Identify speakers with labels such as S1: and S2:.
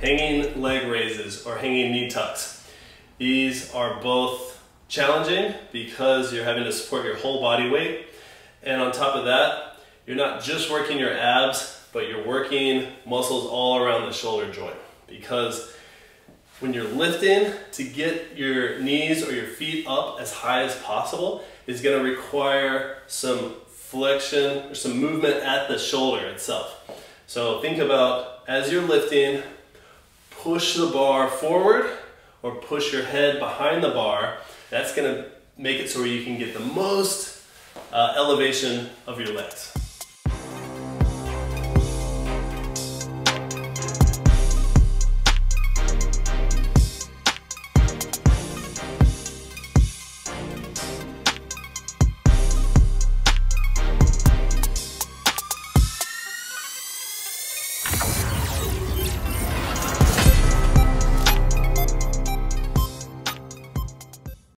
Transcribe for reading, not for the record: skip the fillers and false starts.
S1: hanging leg raises or hanging knee tucks. These are both challenging because you're having to support your whole body weight. And on top of that, you're not just working your abs, but you're working muscles all around the shoulder joint. Because when you're lifting, to get your knees or your feet up as high as possible is going to require some flexion or some movement at the shoulder itself. So think about, as you're lifting, push the bar forward or push your head behind the bar. That's going to make it so where you can get the most elevation of your legs.